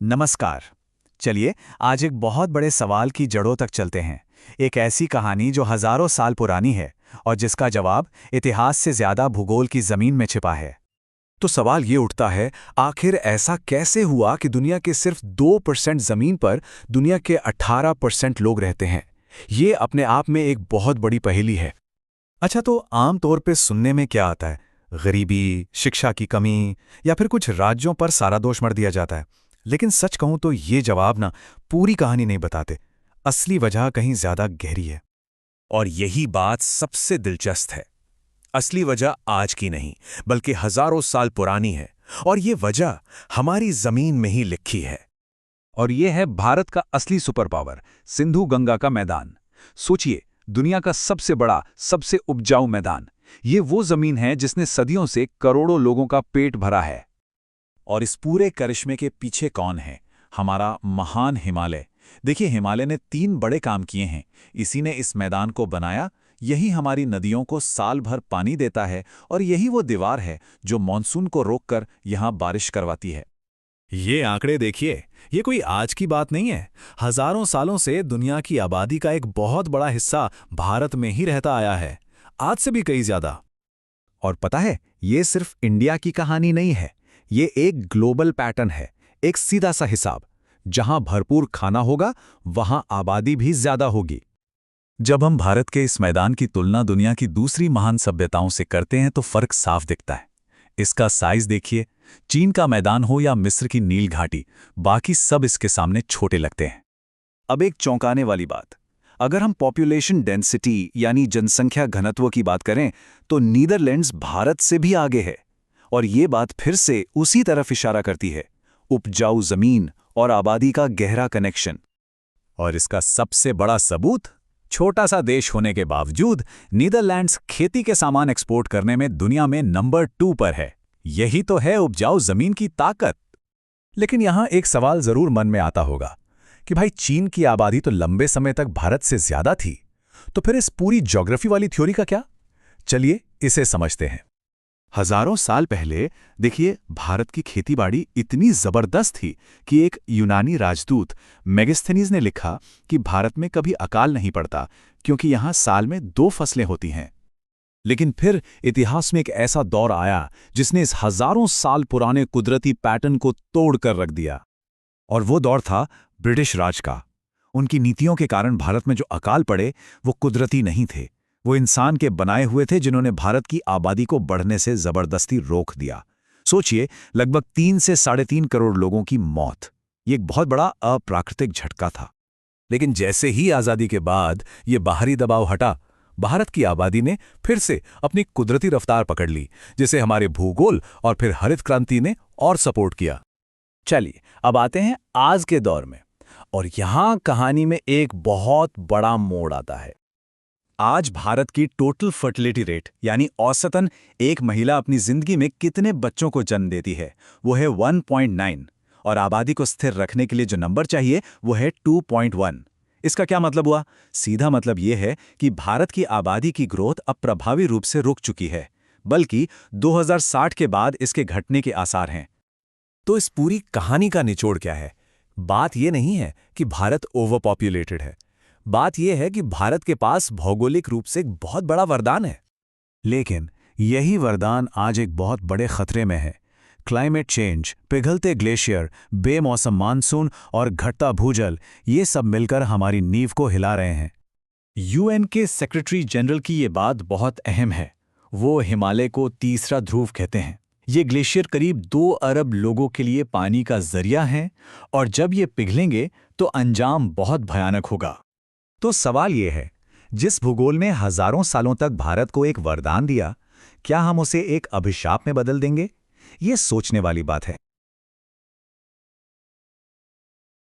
नमस्कार। चलिए आज एक बहुत बड़े सवाल की जड़ों तक चलते हैं। एक ऐसी कहानी जो हजारों साल पुरानी है और जिसका जवाब इतिहास से ज्यादा भूगोल की जमीन में छिपा है। तो सवाल ये उठता है, आखिर ऐसा कैसे हुआ कि दुनिया के सिर्फ 2% जमीन पर दुनिया के 18% लोग रहते हैं? ये अपने आप में एक बहुत बड़ी पहेली है। अच्छा, तो आम तौर पे सुनने में क्या आता है? गरीबी, शिक्षा की कमी या फिर कुछ राज्यों पर सारा दोष मढ़ दिया जाता है। लेकिन सच कहूं तो ये जवाब ना पूरी कहानी नहीं बताते। असली वजह कहीं ज्यादा गहरी है। और यही बात सबसे दिलचस्प है। असली वजह आज की नहीं, बल्कि हजारों साल पुरानी है, और ये वजह हमारी जमीन में ही लिखी है। और ये है भारत का असली सुपर पावर, सिंधु गंगा का मैदान। सोचिए, दुनिया का सबसे बड़ा, सबसे उपजाऊ मैदान। ये वो जमीन है जिसने सदियों से करोड़ों लोगों का पेट भरा है। और इस पूरे करिश्मे के पीछे कौन है? हमारा महान हिमालय। देखिए, हिमालय ने 3 बड़े काम किए हैं। इसी ने इस मैदान को बनाया, यही हमारी नदियों को साल भर पानी देता है, और यही वो दीवार है जो मॉनसून को रोककर यहाँ बारिश करवाती है। ये आंकड़े देखिए, ये कोई आज की बात नहीं है। हजारों सालों से दुनिया की आबादी का एक बहुत बड़ा हिस्सा भारत में ही रहता आया है, आज से भी कई ज्यादा। और पता है, ये सिर्फ इंडिया की कहानी नहीं है, ये एक ग्लोबल पैटर्न है, एक सीधा सा हिसाब। जहां भरपूर खाना होगा, वहां आबादी भी ज्यादा होगी। जब हम भारत के इस मैदान की तुलना दुनिया की दूसरी महान सभ्यताओं से करते हैं तो फर्क साफ दिखता है। इसका साइज देखिए, चीन का मैदान हो या मिस्र की नील घाटी, बाकी सब इसके सामने छोटे लगते हैं। अब एक चौंकाने वाली बात, अगर हम पॉपुलेशन डेंसिटी यानी जनसंख्या घनत्व की बात करें तो नीदरलैंड्स भारत से भी आगे है। और ये बात फिर से उसी तरफ इशारा करती है, उपजाऊ जमीन और आबादी का गहरा कनेक्शन। और इसका सबसे बड़ा सबूत, छोटा सा देश होने के बावजूद नीदरलैंड्स खेती के सामान एक्सपोर्ट करने में दुनिया में नंबर 2 पर है। यही तो है उपजाऊ जमीन की ताकत। लेकिन यहां एक सवाल जरूर मन में आता होगा कि भाई, चीन की आबादी तो लंबे समय तक भारत से ज्यादा थी, तो फिर इस पूरी ज्योग्राफी वाली थ्योरी का क्या? चलिए इसे समझते हैं। हजारों साल पहले देखिए, भारत की खेतीबाड़ी इतनी जबरदस्त थी कि एक यूनानी राजदूत मेगास्थनीज ने लिखा कि भारत में कभी अकाल नहीं पड़ता, क्योंकि यहां साल में 2 फसलें होती हैं। लेकिन फिर इतिहास में एक ऐसा दौर आया जिसने इस हजारों साल पुराने कुदरती पैटर्न को तोड़ कर रख दिया। और वो दौर था ब्रिटिश राज का। उनकी नीतियों के कारण भारत में जो अकाल पड़े, वो कुदरती नहीं थे, वो इंसान के बनाए हुए थे, जिन्होंने भारत की आबादी को बढ़ने से जबरदस्ती रोक दिया। सोचिए, लगभग 3 से 3.5 करोड़ लोगों की मौत। ये एक बहुत बड़ा अप्राकृतिक झटका था। लेकिन जैसे ही आजादी के बाद ये बाहरी दबाव हटा, भारत की आबादी ने फिर से अपनी कुदरती रफ्तार पकड़ ली, जिसे हमारे भूगोल और फिर हरित क्रांति ने और सपोर्ट किया। चलिए अब आते हैं आज के दौर में, और यहां कहानी में एक बहुत बड़ा मोड़ आता है। आज भारत की टोटल फर्टिलिटी रेट, यानी औसतन एक महिला अपनी जिंदगी में कितने बच्चों को जन्म देती है, वो है 1.9, और आबादी को स्थिर रखने के लिए जो नंबर चाहिए वो है 2.1। इसका क्या मतलब हुआ? सीधा मतलब ये है कि भारत की आबादी की ग्रोथ अब प्रभावी रूप से रुक चुकी है, बल्कि 2060 के बाद इसके घटने के आसार हैं। तो इस पूरी कहानी का निचोड़ क्या है? बात यह नहीं है कि भारत ओवर पॉपुलेटेड है। बात यह है कि भारत के पास भौगोलिक रूप से एक बहुत बड़ा वरदान है। लेकिन यही वरदान आज एक बहुत बड़े खतरे में है। क्लाइमेट चेंज, पिघलते ग्लेशियर, बेमौसम मानसून और घटता भूजल, ये सब मिलकर हमारी नींव को हिला रहे हैं। यूएन के सेक्रेटरी जनरल की ये बात बहुत अहम है। वो हिमालय को तीसरा ध्रुव कहते हैं। ये ग्लेशियर करीब 2 अरब लोगों के लिए पानी का जरिया है, और जब ये पिघलेंगे तो अंजाम बहुत भयानक होगा। तो सवाल यह है, जिस भूगोल ने हजारों सालों तक भारत को एक वरदान दिया, क्या हम उसे एक अभिशाप में बदल देंगे? ये सोचने वाली बात है।